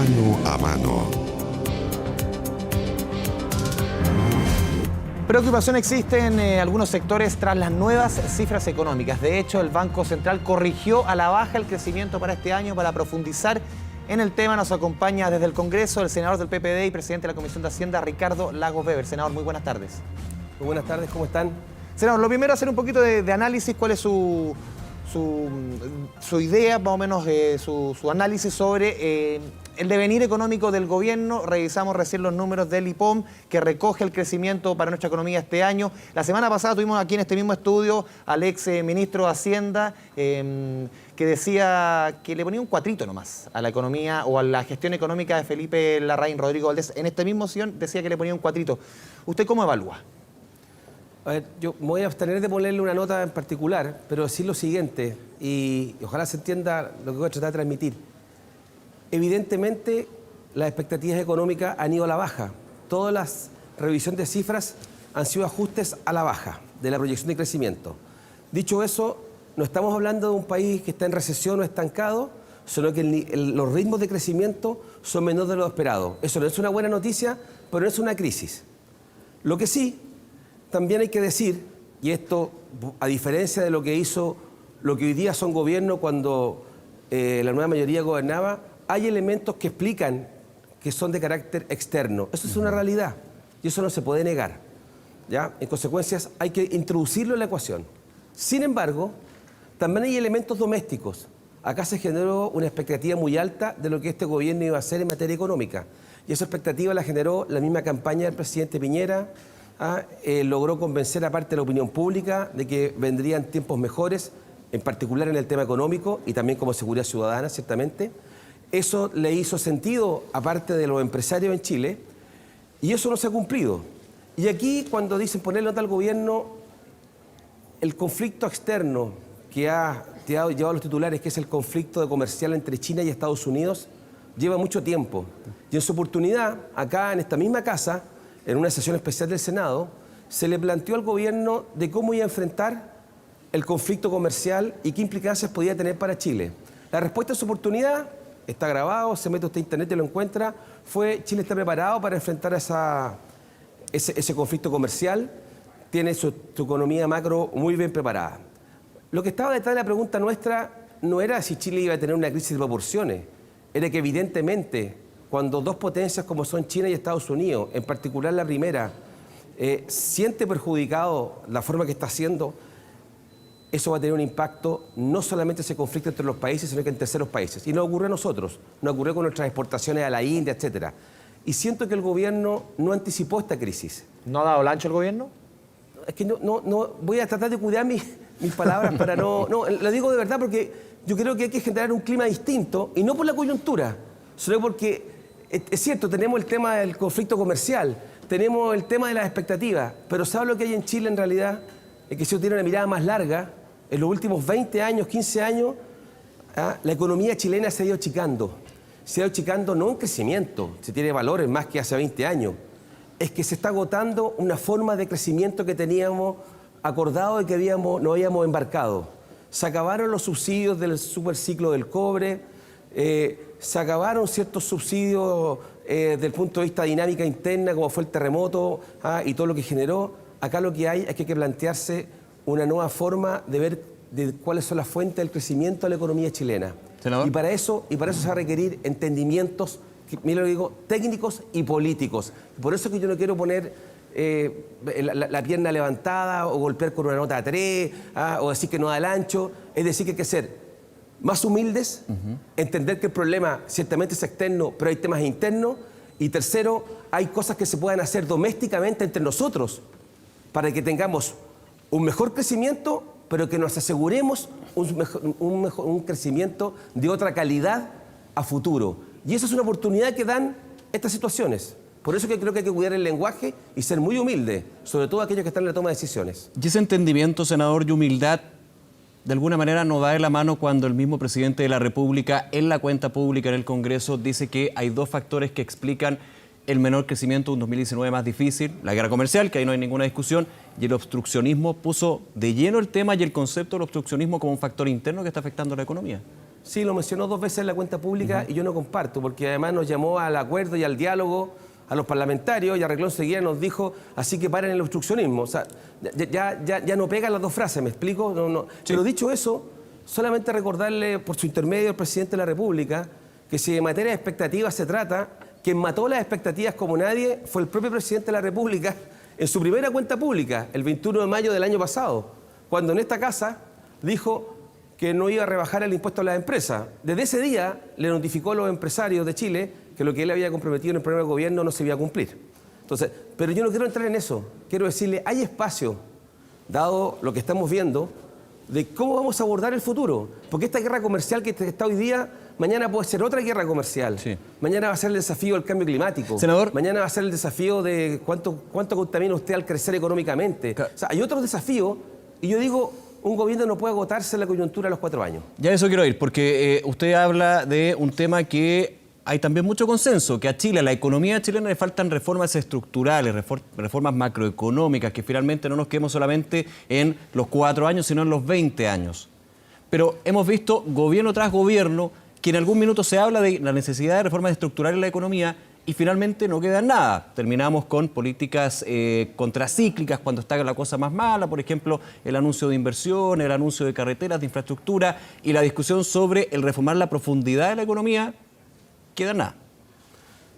Mano a mano. Preocupación existe en algunos sectores tras las nuevas cifras económicas. De hecho, el Banco Central corrigió a la baja el crecimiento para este año. Para profundizar en el tema nos acompaña desde el Congreso el senador del PPD y presidente de la Comisión de Hacienda, Ricardo Lagos Weber. Senador, muy buenas tardes. Muy buenas tardes, ¿cómo están? Senador, lo primero, hacer un poquito de análisis. ¿Cuál es su idea, más o menos, su análisis sobre el devenir económico del gobierno? Revisamos recién los números del IPOM, que recoge el crecimiento para nuestra economía este año. La semana pasada tuvimos aquí en este mismo estudio al ex ministro de Hacienda, que decía que le ponía un cuatrito nomás a la economía o a la gestión económica de Felipe Larraín. Rodrigo Valdés, en este mismo sillón, decía que le ponía un cuatrito. ¿Usted cómo evalúa? A ver, yo me voy a abstener de ponerle una nota en particular, pero decir lo siguiente, y ojalá se entienda lo que voy a tratar de transmitir. Evidentemente, las expectativas económicas han ido a la baja. Todas las revisiones de cifras han sido ajustes a la baja de la proyección de crecimiento. Dicho eso, no estamos hablando de un país que está en recesión o estancado, sino que los ritmos de crecimiento son menores de lo esperado. Eso no es una buena noticia, pero no es una crisis. Lo que sí, también hay que decir, y esto a diferencia de lo que hoy día son gobiernos cuando la nueva mayoría gobernaba, hay elementos que explican que son de carácter externo. Eso es una realidad y eso no se puede negar, ¿ya? En consecuencias, hay que introducirlo en la ecuación. Sin embargo, también hay elementos domésticos. Acá se generó una expectativa muy alta de lo que este gobierno iba a hacer en materia económica. Y esa expectativa la generó la misma campaña del presidente Piñera. Logró convencer a parte de la opinión pública de que vendrían tiempos mejores, en particular en el tema económico y también como seguridad ciudadana, ciertamente. Eso le hizo sentido a parte de los empresarios en Chile y eso no se ha cumplido. Y aquí, cuando dicen ponerle nota al gobierno, el conflicto externo que ha llevado a los titulares, que es el conflicto comercial entre China y Estados Unidos, lleva mucho tiempo. Y en su oportunidad, acá en esta misma casa, en una sesión especial del Senado, se le planteó al gobierno de cómo iba a enfrentar el conflicto comercial y qué implicancias podía tener para Chile. La respuesta en su oportunidad, está grabado, se mete usted a internet y lo encuentra, fue: Chile está preparado para enfrentar ese conflicto comercial, tiene su economía macro muy bien preparada. Lo que estaba detrás de la pregunta nuestra no era si Chile iba a tener una crisis de proporciones, era que evidentemente cuando dos potencias como son China y Estados Unidos, en particular la primera, siente perjudicado la forma que está haciendo, eso va a tener un impacto no solamente ese conflicto entre los países, sino que en terceros países. Y no ocurrió a nosotros, no ocurrió con nuestras exportaciones a la India, etc. Y siento que el gobierno no anticipó esta crisis. ¿No ha dado el ancho el gobierno? Es que no voy a tratar de cuidar mis palabras para no... No, lo digo de verdad porque yo creo que hay que generar un clima distinto, y no por la coyuntura, sino porque... Es cierto, tenemos el tema del conflicto comercial, tenemos el tema de las expectativas, pero ¿sabe lo que hay en Chile en realidad? Es que si uno tiene una mirada más larga, en los últimos 20 años, 15 años, la economía chilena se ha ido achicando. Se ha ido achicando no en crecimiento, se tiene valores más que hace 20 años. Es que se está agotando una forma de crecimiento que teníamos acordado y que no habíamos embarcado. Se acabaron los subsidios del superciclo del cobre, se acabaron ciertos subsidios desde el punto de vista de dinámica interna, como fue el terremoto y todo lo que generó. Acá lo que hay es que plantearse una nueva forma de ver cuáles son las fuentes del crecimiento de la economía chilena. Senador. Y para eso se va a requerir entendimientos, mira lo que digo, técnicos y políticos. Por eso es que yo no quiero poner la pierna levantada o golpear con una nota a 3 o decir que no da el ancho. Es decir, que hay que ser más humildes, entender que el problema ciertamente es externo, pero hay temas internos. Y tercero, hay cosas que se puedan hacer domésticamente entre nosotros para que tengamos un mejor crecimiento, pero que nos aseguremos un crecimiento de otra calidad a futuro. Y esa es una oportunidad que dan estas situaciones. Por eso que creo que hay que cuidar el lenguaje y ser muy humilde, sobre todo aquellos que están en la toma de decisiones. Y ese entendimiento, senador, y humildad, de alguna manera no va de la mano cuando el mismo presidente de la República, en la cuenta pública en el Congreso, dice que hay dos factores que explican el menor crecimiento de un 2019 más difícil: la guerra comercial, que ahí no hay ninguna discusión, y el obstruccionismo. Puso de lleno el tema y el concepto del obstruccionismo como un factor interno que está afectando a la economía. Sí, lo mencionó 2 veces en la cuenta pública y yo no comparto, porque además nos llamó al acuerdo y al diálogo a los parlamentarios y arregló enseguida nos dijo, así que paren el obstruccionismo. O sea, ya no pegan las 2 frases, ¿me explico? No. Sí. Pero dicho eso, solamente recordarle por su intermedio al presidente de la República que si de materia de expectativas se trata, quien mató las expectativas como nadie fue el propio presidente de la República en su primera cuenta pública, el 21 de mayo del año pasado, cuando en esta casa dijo que no iba a rebajar el impuesto a las empresas. Desde ese día le notificó a los empresarios de Chile que lo que él había comprometido en el programa de gobierno no se iba a cumplir. Entonces, pero yo no quiero entrar en eso. Quiero decirle, hay espacio, dado lo que estamos viendo, de cómo vamos a abordar el futuro. Porque esta guerra comercial que está hoy día, mañana puede ser otra guerra comercial. Sí. Mañana va a ser el desafío del cambio climático. Senador. Mañana va a ser el desafío de cuánto contamina usted al crecer económicamente. Claro. O sea, hay otros desafíos y yo digo, un gobierno no puede agotarse en la coyuntura a los 4 años. Ya eso quiero ir, porque usted habla de un tema que hay también mucho consenso, que a Chile, a la economía chilena le faltan reformas estructurales, reformas macroeconómicas, que finalmente no nos quedemos solamente en los 4 años, sino en los 20 años. Pero hemos visto gobierno tras gobierno que en algún minuto se habla de la necesidad de reformas estructurales en la economía y finalmente no queda nada. Terminamos con políticas contracíclicas cuando está la cosa más mala, por ejemplo, el anuncio de inversión, el anuncio de carreteras, de infraestructura y la discusión sobre el reformar la profundidad de la economía, queda nada.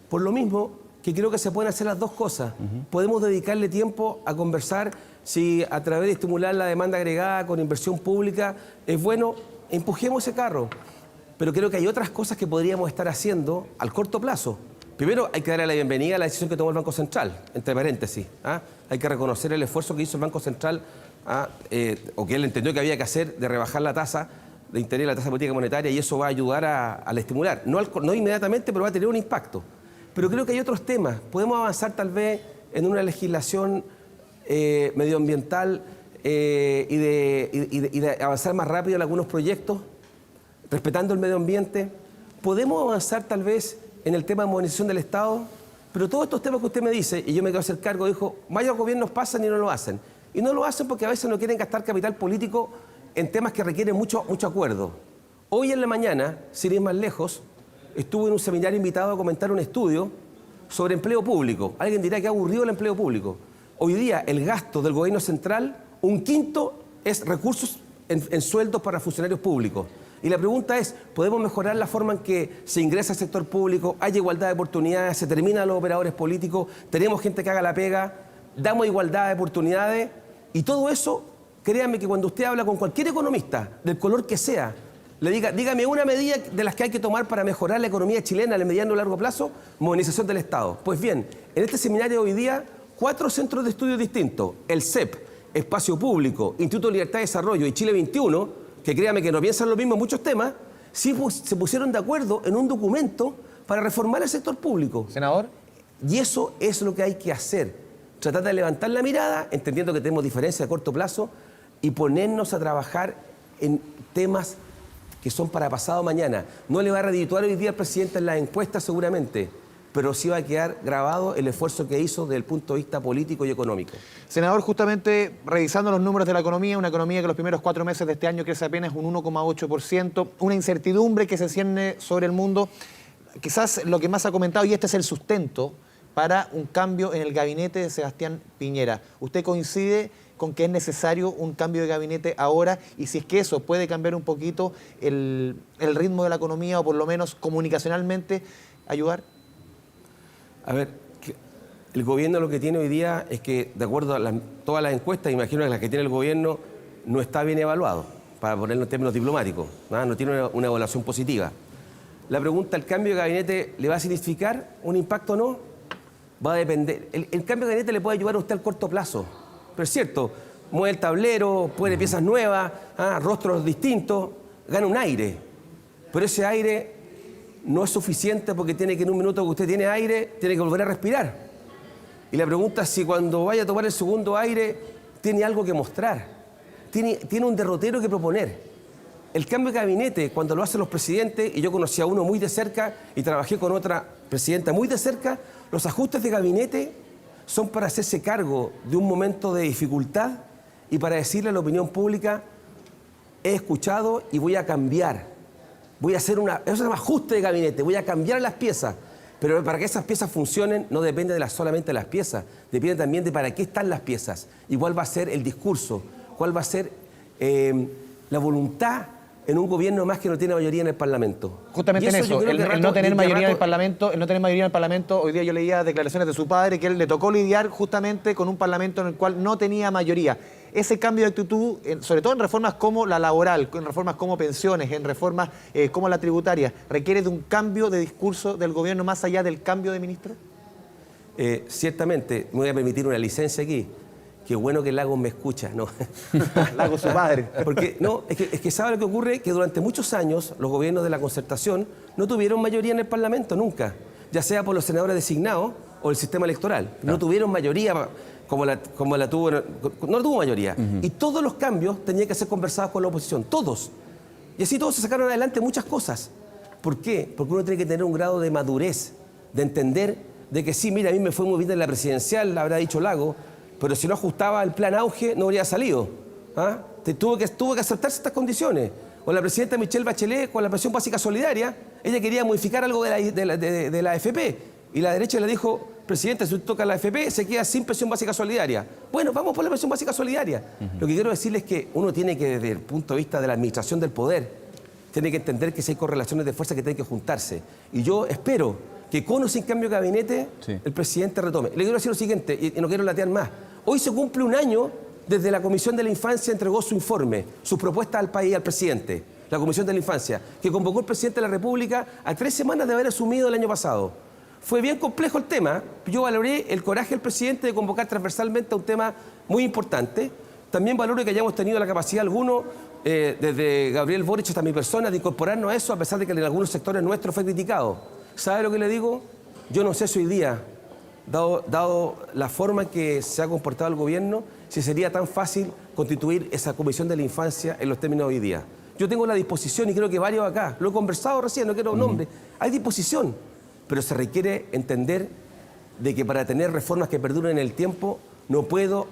Por lo mismo que creo que se pueden hacer las 2 cosas. Podemos dedicarle tiempo a conversar si a través de estimular la demanda agregada con inversión pública es bueno, empujemos ese carro. Pero creo que hay otras cosas que podríamos estar haciendo al corto plazo. Primero, hay que darle la bienvenida a la decisión que tomó el Banco Central, entre paréntesis. Hay que reconocer el esfuerzo que hizo el Banco Central, o que él entendió que había que hacer, de rebajar la tasa de interés, la tasa política monetaria, y eso va a ayudar a estimular. No inmediatamente, pero va a tener un impacto. Pero creo que hay otros temas. Podemos avanzar tal vez en una legislación medioambiental y de avanzar más rápido en algunos proyectos, respetando el medio ambiente. Podemos avanzar tal vez en el tema de modernización del Estado, pero todos estos temas que usted me dice, y yo me quiero hacer cargo, dijo, varios gobiernos pasan y no lo hacen. Y no lo hacen porque a veces no quieren gastar capital político en temas que requieren mucho acuerdo. Hoy en la mañana, sin ir más lejos, estuve en un seminario invitado a comentar un estudio sobre empleo público. Alguien dirá que aburrido el empleo público. Hoy día el gasto del gobierno central, 1/5 es recursos en sueldos para funcionarios públicos. Y la pregunta es, ¿podemos mejorar la forma en que se ingresa al sector público, hay igualdad de oportunidades, se terminan los operadores políticos, tenemos gente que haga la pega, damos igualdad de oportunidades? Y todo eso, créanme que cuando usted habla con cualquier economista, del color que sea, le diga, dígame una medida de las que hay que tomar para mejorar la economía chilena a mediano y largo plazo, modernización del Estado. Pues bien, en este seminario hoy día, 4 centros de estudio distintos, el CEP, Espacio Público, Instituto de Libertad y Desarrollo y Chile 21, que créame que no piensan lo mismo en muchos temas, sí se pusieron de acuerdo en un documento para reformar el sector público. Senador. Y eso es lo que hay que hacer. Tratar de levantar la mirada, entendiendo que tenemos diferencias a corto plazo, y ponernos a trabajar en temas que son para pasado mañana. No le va a redituar hoy día al presidente en las encuestas seguramente, pero sí va a quedar grabado el esfuerzo que hizo desde el punto de vista político y económico. Senador, justamente revisando los números de la economía, una economía que los primeros 4 meses de este año crece apenas un 1,8%, una incertidumbre que se cierne sobre el mundo. Quizás lo que más ha comentado, y este es el sustento para un cambio en el gabinete de Sebastián Piñera. ¿Usted coincide con que es necesario un cambio de gabinete ahora? Y si es que eso puede cambiar un poquito el ritmo de la economía, o por lo menos comunicacionalmente ayudar. A ver, el gobierno lo que tiene hoy día es que, de acuerdo a todas las encuestas, imagino que las que tiene el gobierno, no está bien evaluado, para ponerlo en términos diplomáticos, no tiene una evaluación positiva. La pregunta, ¿el cambio de gabinete le va a significar un impacto o no? Va a depender. El cambio de gabinete le puede ayudar a usted al corto plazo, pero es cierto, mueve el tablero, pone piezas nuevas, rostros distintos, gana un aire, pero ese aire no es suficiente porque tiene que en un minuto que usted tiene aire, tiene que volver a respirar. Y la pregunta es si cuando vaya a tomar el segundo aire, tiene algo que mostrar, tiene un derrotero que proponer. El cambio de gabinete, cuando lo hacen los presidentes, y yo conocí a uno muy de cerca y trabajé con otra presidenta muy de cerca, los ajustes de gabinete son para hacerse cargo de un momento de dificultad y para decirle a la opinión pública, he escuchado y voy a cambiar. voy a hacer eso se llama ajuste de gabinete, voy a cambiar las piezas. Pero para que esas piezas funcionen no depende solamente de las piezas, depende también de para qué están las piezas y cuál va a ser el discurso, cuál va a ser la voluntad en un gobierno más que no tiene mayoría en el Parlamento. Justamente en eso, el no tener mayoría en el Parlamento, hoy día yo leía declaraciones de su padre que él le tocó lidiar justamente con un Parlamento en el cual no tenía mayoría. Ese cambio de actitud, sobre todo en reformas como la laboral, en reformas como pensiones, en reformas como la tributaria, ¿requiere de un cambio de discurso del gobierno más allá del cambio de ministro? Ciertamente, me voy a permitir una licencia aquí. Qué bueno que Lagos me escucha, ¿no? Lagos, su padre. Porque, no, es que ¿sabe lo que ocurre? Que durante muchos años los gobiernos de la Concertación no tuvieron mayoría en el Parlamento, nunca. Ya sea por los senadores designados o el sistema electoral. No tuvieron mayoría como la tuvo, no tuvo mayoría. Y todos los cambios tenían que ser conversados con la oposición, todos. Y así todos se sacaron adelante muchas cosas. ¿Por qué? Porque uno tiene que tener un grado de madurez, de entender de que sí, mira, a mí me fue muy bien en la presidencial, habrá dicho Lago, pero si no ajustaba el plan auge, no habría salido. ¿Ah? Tuvo que aceptarse estas condiciones. O la presidenta Michelle Bachelet, con la pensión básica solidaria, ella quería modificar algo de la AFP. Y la derecha le dijo, presidente, si usted toca la AFP, se queda sin pensión básica solidaria. Bueno, vamos por la pensión básica solidaria. Lo que quiero decirles es que uno tiene que, desde el punto de vista de la administración del poder, tiene que entender que si hay correlaciones de fuerza que tienen que juntarse. Y yo espero que con o sin cambio de gabinete, el presidente retome. Le quiero decir lo siguiente, y no quiero latear más. Hoy se cumple un año desde la Comisión de la Infancia entregó su informe, sus propuestas al país, al presidente, la Comisión de la Infancia, que convocó el presidente de la República a 3 semanas de haber asumido el año pasado. Fue bien complejo el tema. Yo valoré el coraje del presidente de convocar transversalmente a un tema muy importante. También valoro que hayamos tenido la capacidad alguno, desde Gabriel Boric hasta mi persona, de incorporarnos a eso, a pesar de que en algunos sectores nuestros fue criticado. ¿Sabe lo que le digo? Yo no sé si hoy día, dado la forma en que se ha comportado el gobierno, si sería tan fácil constituir esa Comisión de la Infancia en los términos de hoy día. Yo tengo la disposición, y creo que varios acá, lo he conversado recién, no quiero nombre, hay disposición, pero se requiere entender de que para tener reformas que perduren en el tiempo, no puedo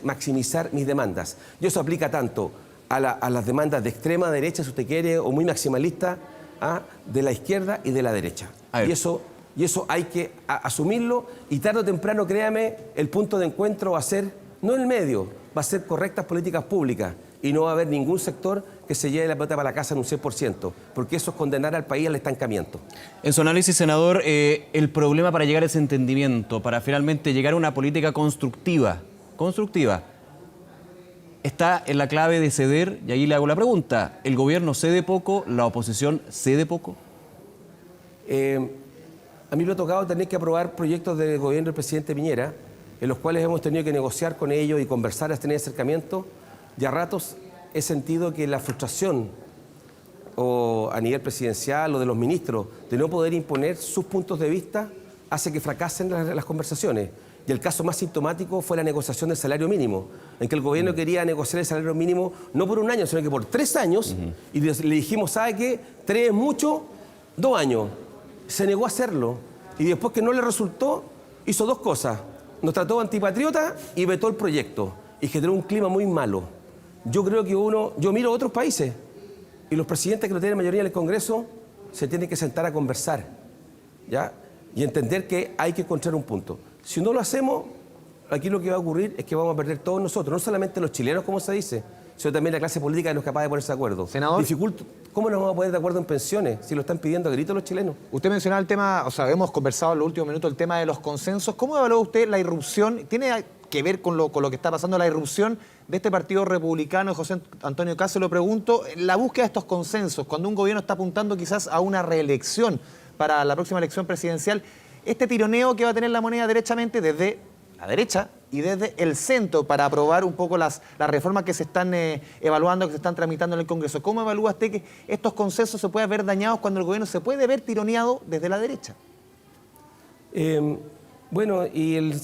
maximizar mis demandas. Y eso aplica tanto a las demandas de extrema derecha, si usted quiere, o muy maximalista, de la izquierda y de la derecha. Y eso hay que asumirlo, y tarde o temprano, créame, el punto de encuentro va a ser, no el medio, va a ser correctas políticas públicas, y no va a haber ningún sector que se lleve la pelota para la casa en un 100%, porque eso es condenar al país al estancamiento. En su análisis, senador, el problema para llegar a ese entendimiento, para finalmente llegar a una política constructiva, está en la clave de ceder, y ahí le hago la pregunta, ¿el gobierno cede poco, la oposición cede poco? A mí me ha tocado tener que aprobar proyectos del gobierno del presidente Piñera, en los cuales hemos tenido que negociar con ellos y conversar, tener acercamientos, y a ratos he sentido que la frustración o a nivel presidencial o de los ministros de no poder imponer sus puntos de vista hace que fracasen las conversaciones. Y el caso más sintomático fue la negociación del salario mínimo, en que el gobierno quería negociar el salario mínimo no por un año, sino que por 3 años, y le dijimos, ¿sabe qué? 3 es mucho, 2 años. Se negó a hacerlo, y después que no le resultó, hizo 2 cosas. Nos trató de antipatriota y vetó el proyecto, y generó un clima muy malo. Yo creo que yo miro a otros países, y los presidentes que no tienen mayoría en el Congreso se tienen que sentar a conversar, ¿ya? Y entender que hay que encontrar un punto. Si no lo hacemos, aquí lo que va a ocurrir es que vamos a perder todos nosotros, no solamente los chilenos, como se dice, sino también la clase política que no es capaz de ponerse de acuerdo. Senador, ¿cómo nos vamos a poner de acuerdo en pensiones si lo están pidiendo a gritos los chilenos? Usted mencionaba el tema, hemos conversado en los últimos minutos el tema de los consensos. ¿Cómo evalúa usted la irrupción? ¿Tiene que ver con lo que está pasando, la irrupción de este partido republicano, José Antonio Kast? Se lo pregunto, la búsqueda de estos consensos, cuando un gobierno está apuntando quizás a una reelección para la próxima elección presidencial, este tironeo que va a tener la moneda derechamente desde la derecha y desde el centro para aprobar un poco las reformas que se están evaluando, que se están tramitando en el Congreso. ¿Cómo evalúa usted que estos consensos se pueden ver dañados cuando el gobierno se puede ver tironeado desde la derecha? Bueno, y el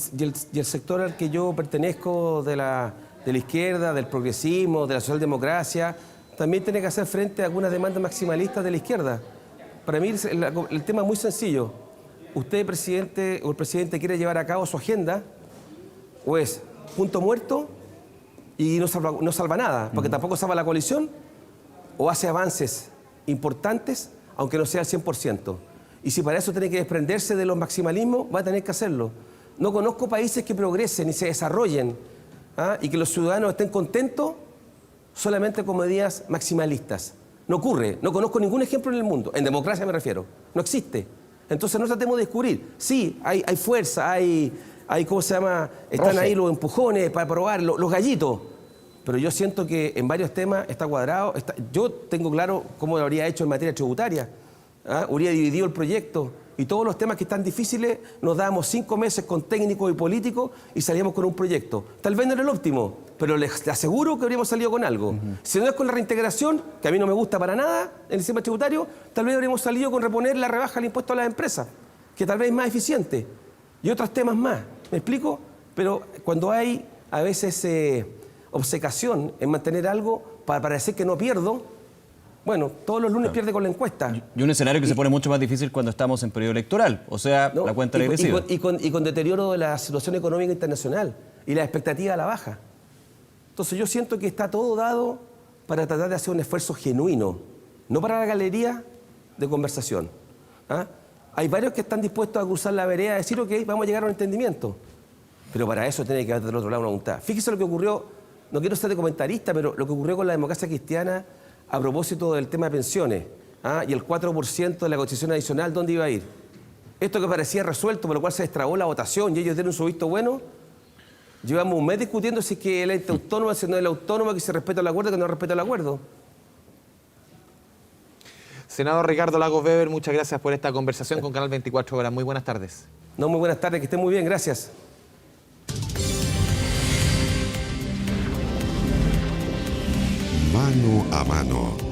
sector al que yo pertenezco de la izquierda, del progresismo, de la socialdemocracia, también tiene que hacer frente a algunas demandas maximalistas de la izquierda. Para mí el tema es muy sencillo. Usted, presidente, o el presidente quiere llevar a cabo su agenda, o es punto muerto y no salva nada, porque tampoco salva la coalición, o hace avances importantes, aunque no sea al 100%. Y si para eso tiene que desprenderse de los maximalismos, va a tener que hacerlo. No conozco países que progresen y se desarrollen y que los ciudadanos estén contentos solamente con medidas maximalistas. No ocurre, no conozco ningún ejemplo en el mundo, en democracia me refiero, no existe. Entonces no tratemos de descubrir, sí, hay fuerza, hay ¿cómo se llama? Están ahí los empujones para probar, los gallitos. Pero yo siento que en varios temas está cuadrado. Yo tengo claro cómo lo habría hecho en materia tributaria. Habría dividido el proyecto y todos los temas que están difíciles nos dábamos 5 meses con técnicos y políticos y salíamos con un proyecto. Tal vez no era el óptimo, pero les aseguro que habríamos salido con algo. Si no es con la reintegración, que a mí no me gusta para nada en el sistema tributario, tal vez habríamos salido con reponer la rebaja del impuesto a las empresas, que tal vez es más eficiente. Y otros temas más, ¿me explico? Pero cuando hay a veces obcecación en mantener algo para parecer que no pierdo, bueno, todos los lunes pierde con la encuesta. Y un escenario que se pone mucho más difícil cuando estamos en periodo electoral, o sea, la cuenta regresiva. Y con deterioro de la situación económica internacional y la expectativa a la baja. Entonces yo siento que está todo dado para tratar de hacer un esfuerzo genuino, no para la galería de conversación. Hay varios que están dispuestos a cruzar la vereda y decir, ok, vamos a llegar a un entendimiento. Pero para eso tiene que haber del otro lado una voluntad. Fíjese lo que ocurrió, no quiero ser de comentarista, pero lo que ocurrió con la democracia cristiana a propósito del tema de pensiones y el 4% de la cotización adicional, ¿dónde iba a ir? Esto que parecía resuelto, por lo cual se destrabó la votación y ellos dieron su visto bueno. Llevamos un mes discutiendo si es que el ente autónomo, si no es el autónomo, que se respeta el acuerdo, que no respeta el acuerdo. Senador Ricardo Lagos Weber, muchas gracias por esta conversación con Canal 24 Horas. Muy buenas tardes. No, muy buenas tardes, que estén muy bien, gracias. Mano a mano.